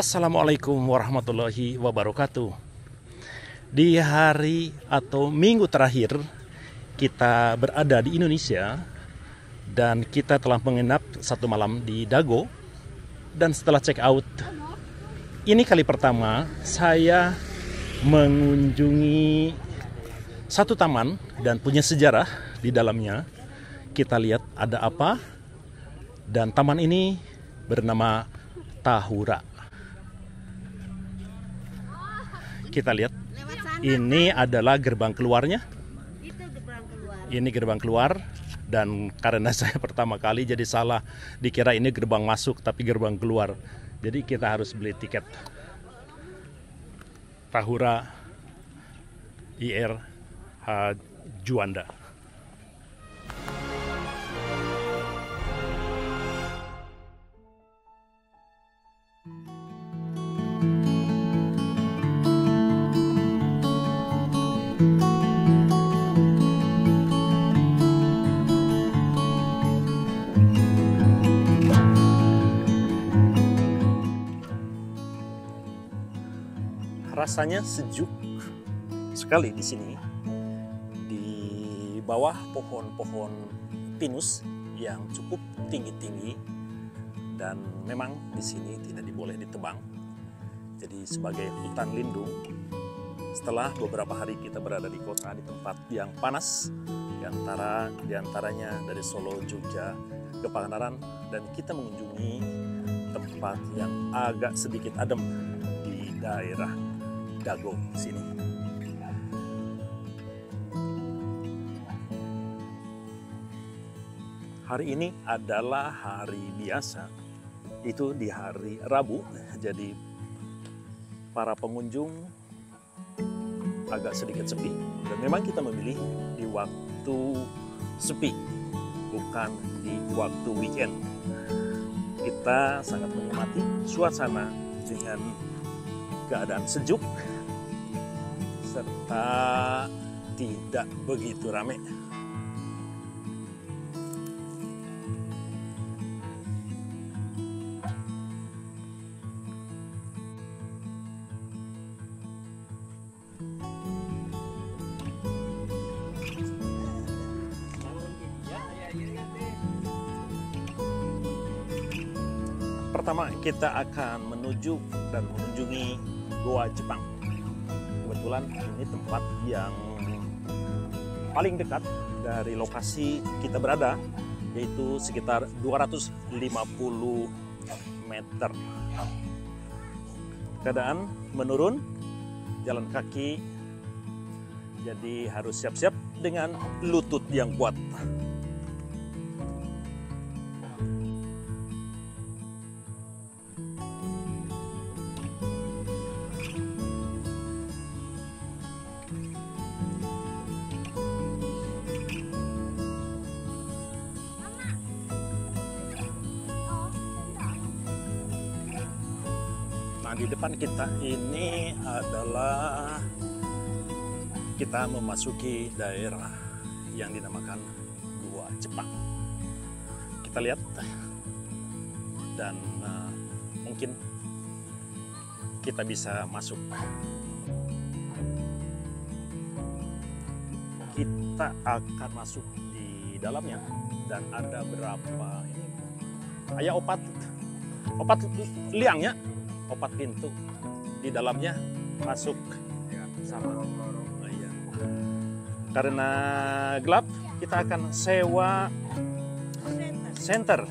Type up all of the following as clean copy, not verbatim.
Assalamualaikum warahmatullahi wabarakatuh. Di hari atau minggu terakhir kita berada di Indonesia dan kita telah menginap satu malam di Dago. Dan setelah check out, ini kali pertama saya mengunjungi satu taman dan punya sejarah di dalamnya. Kita lihat ada apa, dan taman ini bernama Tahura. Kita lihat, ini adalah gerbang keluarnya. Ini gerbang keluar, dan karena saya pertama kali jadi salah, dikira ini gerbang masuk tapi gerbang keluar. Jadi kita harus beli tiket. Tahura IR Juanda. Rasanya sejuk sekali di sini, di bawah pohon-pohon pinus yang cukup tinggi-tinggi, dan memang di sini tidak diboleh ditebang. Jadi sebagai hutan lindung, setelah beberapa hari kita berada di kota, di tempat yang panas, di antaranya dari Solo, Jogja, ke Pangandaran, dan kita mengunjungi tempat yang agak sedikit adem di daerah Dago sini. Hari ini adalah hari biasa, itu di hari Rabu, jadi para pengunjung agak sedikit sepi, dan memang kita memilih di waktu sepi, bukan di waktu weekend. Kita sangat menikmati suasana dengan keadaan sejuk serta tidak begitu ramai. Pertama, kita akan menuju dan mengunjungi Goa Jepang. Kebetulan ini tempat yang paling dekat dari lokasi kita berada, yaitu sekitar 250 meter. Keadaan menurun, jalan kaki, jadi harus siap-siap dengan lutut yang kuat. Nah, di depan kita ini adalah kita memasuki daerah yang dinamakan Goa Jepang. Kita lihat, dan mungkin kita bisa masuk. Kita akan masuk di dalamnya, dan ada berapa ini? Ayah opat liangnya. 4 pintu di dalamnya masuk sama. Oh, iya. Karena gelap, kita akan sewa center.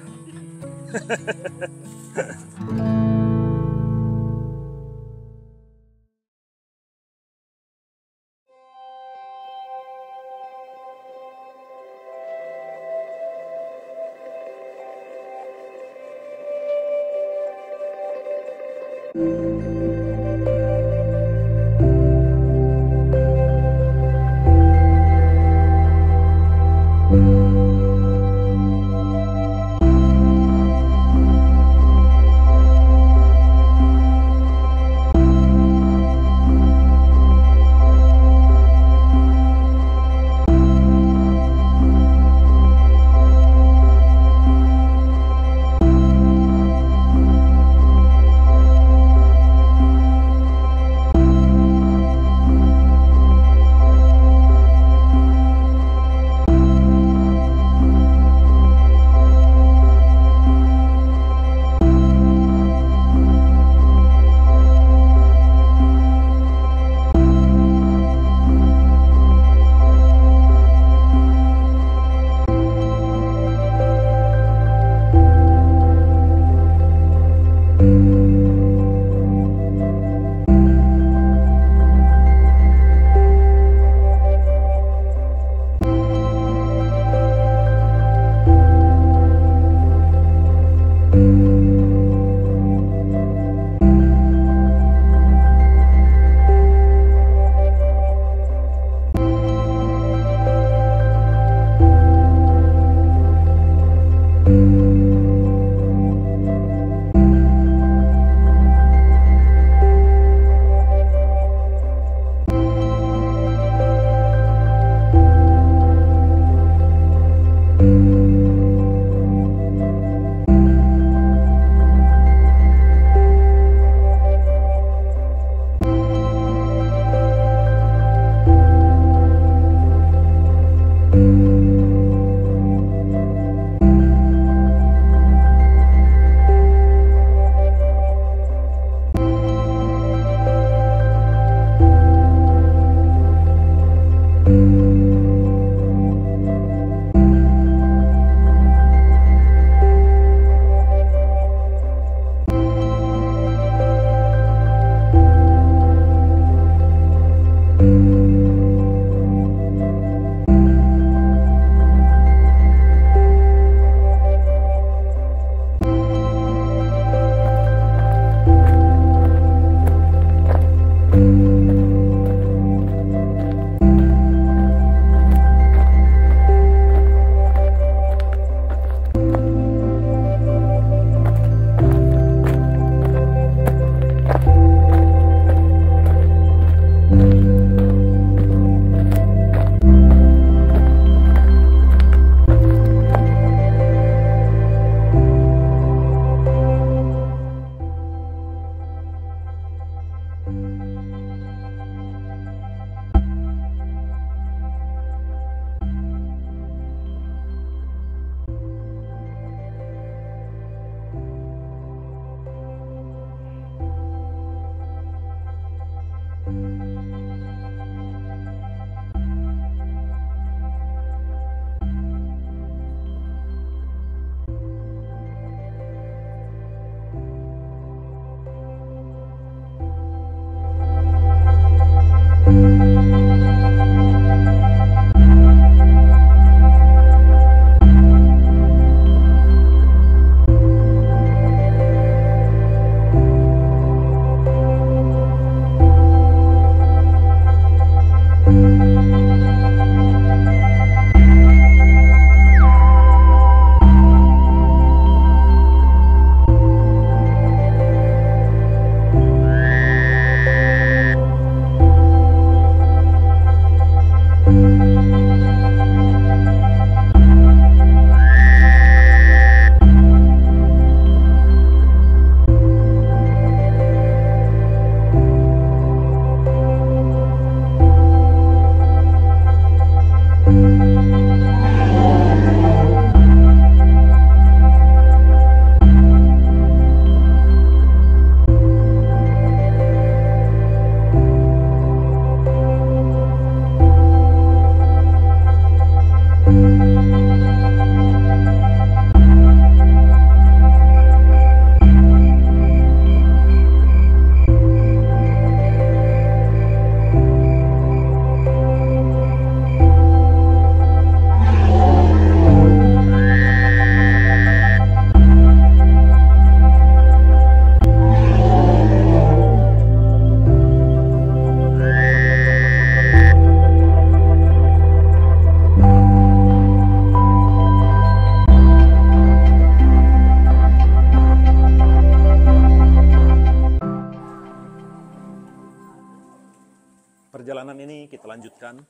perjalanan ini kita lanjutkan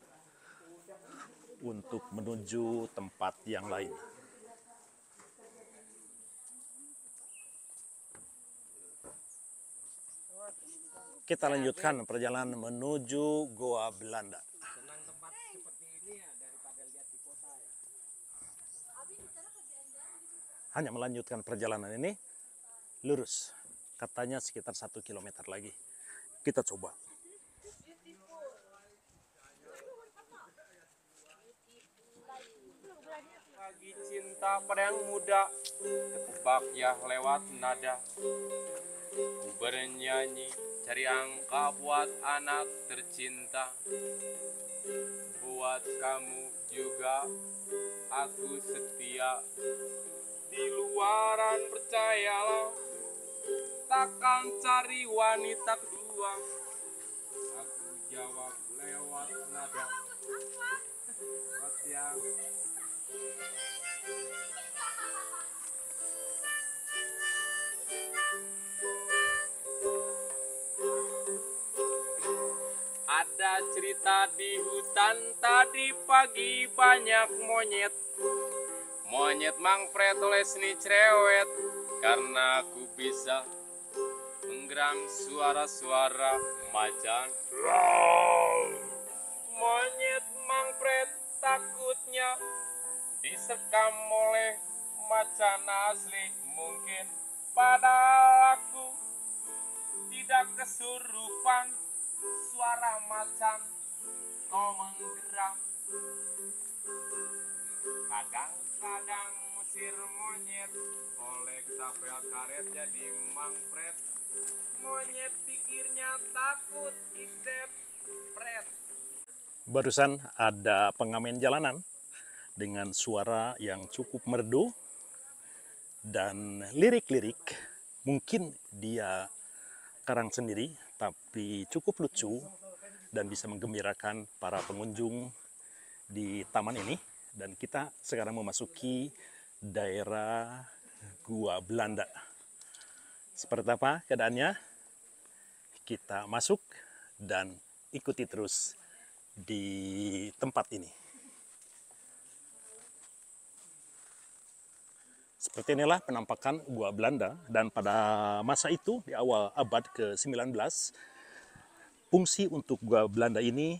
untuk menuju tempat yang lain. Kita lanjutkan perjalanan menuju Goa Belanda. Hanya melanjutkan perjalanan ini lurus. Katanya sekitar 1 kilometer lagi. Kita coba. Lagi cinta pada yang muda, ketebak ya lewat nada. Ku bernyanyi cari angka buat anak tercinta. Buat kamu juga aku setia. Di luaran percayalah, takkan cari wanita kedua. Aku jawab lewat nada. Yang ada cerita di hutan tadi pagi banyak monyet. Monyet mangpret oleh seni cerewet, karena aku bisa menggeram suara-suara macan. Monyet mangpret takutnya disekam oleh macan asli. Mungkin pada aku tidak kesurupan suara macan kau menggeram. Kadang-kadang musir monyet oleh ketapel karet jadi mangpret. Monyet pikirnya takut idet pret. Barusan ada pengamen jalanan dengan suara yang cukup merdu dan lirik-lirik mungkin dia karang sendiri tapi cukup lucu dan bisa menggembirakan para pengunjung di taman ini. Dan kita sekarang memasuki daerah Gua Belanda. Seperti apa keadaannya? Kita masuk dan ikuti terus di tempat ini. Seperti inilah penampakan Gua Belanda, dan pada masa itu di awal abad ke-19 fungsi untuk Gua Belanda ini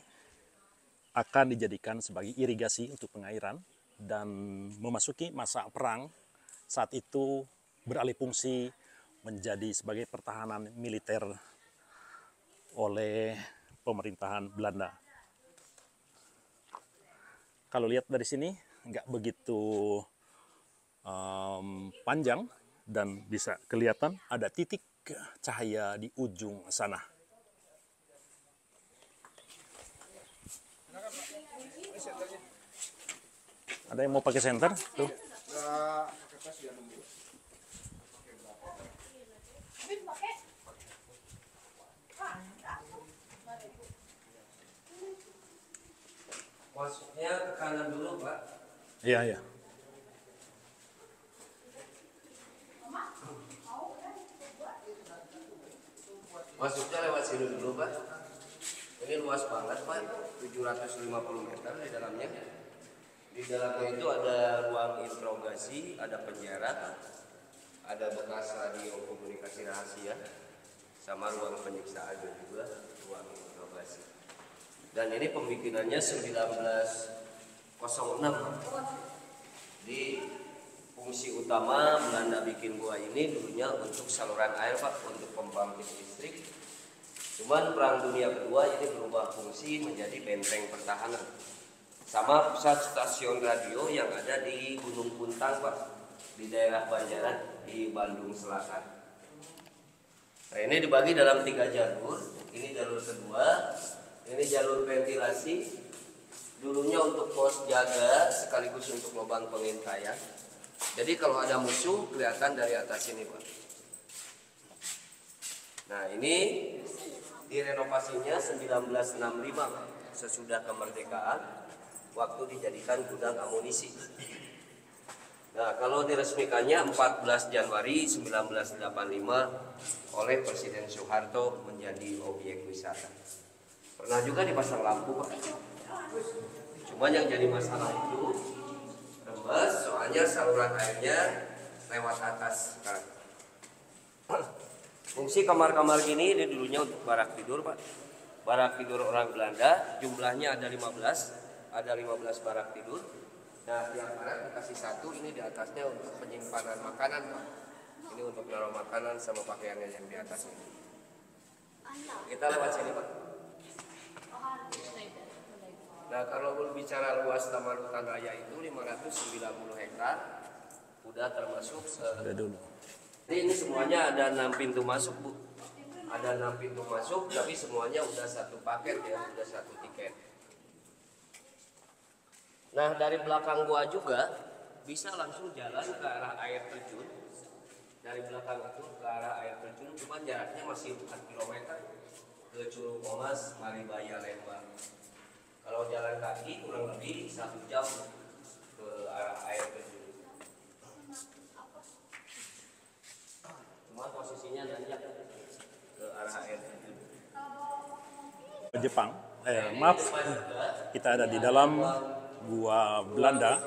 akan dijadikan sebagai irigasi untuk pengairan, dan memasuki masa perang saat itu beralih fungsi menjadi sebagai pertahanan militer oleh pemerintahan Belanda. Kalau lihat dari sini nggak begitu panjang dan bisa kelihatan ada titik cahaya di ujung sana. Ada yang mau pakai senter? Tuh. Masuknya ke kanan dulu, Pak. Iya, iya. Masuknya lewat sini dulu, Pak. Ini luas banget, Pak. 750 meter di dalamnya. Di dalamnya itu ada ruang interogasi, ada penjara, ada bekas radio komunikasi rahasia, sama ruang penyiksaan juga, ruang interogasi. Dan ini pembikinannya 1906. Di fungsi utama Belanda bikin gua ini dulunya untuk saluran air, Pak, untuk pembangkit listrik. Cuman Perang Dunia Kedua ini berubah fungsi menjadi benteng pertahanan. Sama pusat stasiun radio yang ada di Gunung Puntang, Pak, di daerah Banjaran di Bandung Selatan. Nah, ini dibagi dalam 3 jalur. Ini jalur kedua, ini jalur ventilasi. Dulunya untuk pos jaga sekaligus untuk lubang pengintaian. Jadi kalau ada musuh kelihatan dari atas ini, Pak. Nah, ini direnovasinya 1965, Pak, sesudah kemerdekaan, waktu dijadikan gudang amunisi. Nah, kalau diresmikannya 14 Januari 1985 oleh Presiden Soeharto menjadi objek wisata. Pernah juga dipasang lampu Pak. Cuman yang jadi masalah itu rembes, soalnya saluran airnya lewat atas. Nah, fungsi kamar-kamar gini ini dulunya untuk barak tidur Pak. Barak tidur orang Belanda, jumlahnya ada 15 barak tidur. Nah, tiap barak dikasih satu, ini di atasnya untuk penyimpanan makanan Pak. Ini untuk naruh makanan sama pakaiannya yang di atasnya. Kita lewat sini Pak. Nah, kalau berbicara luas Taman Hutan Raya itu 590 hektar, udah termasuk dulu. Jadi ini semuanya ada 6 pintu masuk Bu. Ada 6 pintu masuk, tapi semuanya udah satu paket ya, udah satu tiket. Nah, dari belakang gua juga bisa langsung jalan ke arah air terjun. Dari belakang itu ke arah air terjun, cuman jaraknya masih 4 km ke Curug Momas, Maribaya, Lembang. Kalau jalan kaki kurang lebih 1 jam ke arah air terjun. Cuma posisinya nanjak ke arah air terjun. Jepang, maaf, kita ada di dalam gua Belanda.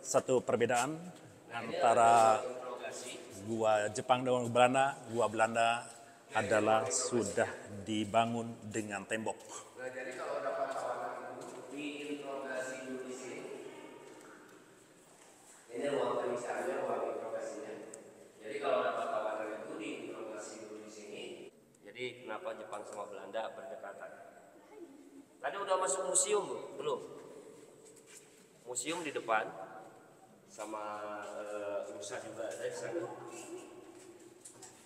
Satu perbedaan antara gua Jepang dan gua Belanda adalah sudah dibangun dengan tembok. Nah, jadi kalau dapat tawanan diinterogasi dulu di sini. Ini ruang penyiksaannya, ruang interogasinya. Jadi kalau dapat tawanan itu diinterogasi dulu di sini. Jadi kenapa Jepang sama Belanda berdekatan? Tadi udah masuk museum Bu? Belum? Museum di depan sama rusa juga ada di sana.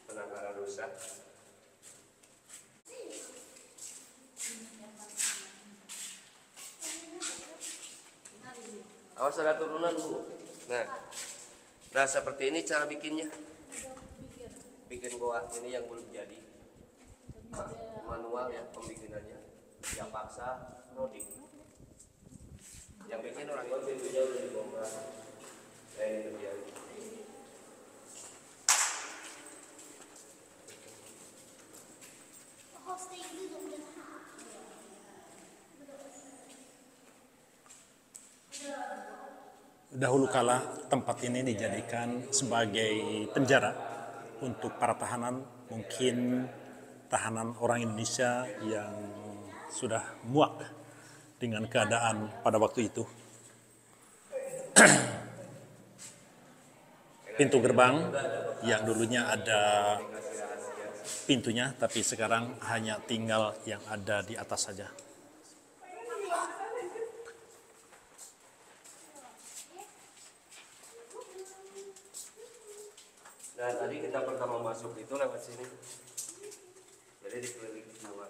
Penangkaran rusa. Awas ada turunan Bu. Nah seperti ini cara bikinnya. Bikin goa ini yang belum jadi. Manual ya pembikinannya. Yang paksa rodi. Yang bikin orang itu pintunya udah dibongkar. Ini terjadi. Dahulu kala tempat ini dijadikan sebagai penjara untuk para tahanan, mungkin tahanan orang Indonesia yang sudah muak dengan keadaan pada waktu itu. Pintu gerbang yang dulunya ada pintunya, tapi sekarang hanya tinggal yang ada di atas saja. Nah tadi kita pertama masuk itu lewat sini. Jadi dikelilingi dua.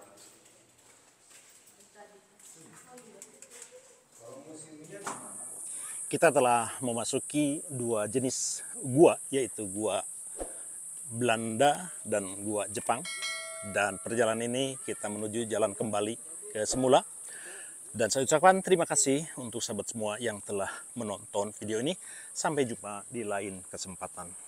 Kita telah memasuki dua jenis gua, yaitu gua Belanda dan gua Jepang. Dan perjalanan ini kita menuju jalan kembali ke semula. Dan saya ucapkan terima kasih untuk sahabat semua yang telah menonton video ini. Sampai jumpa di lain kesempatan.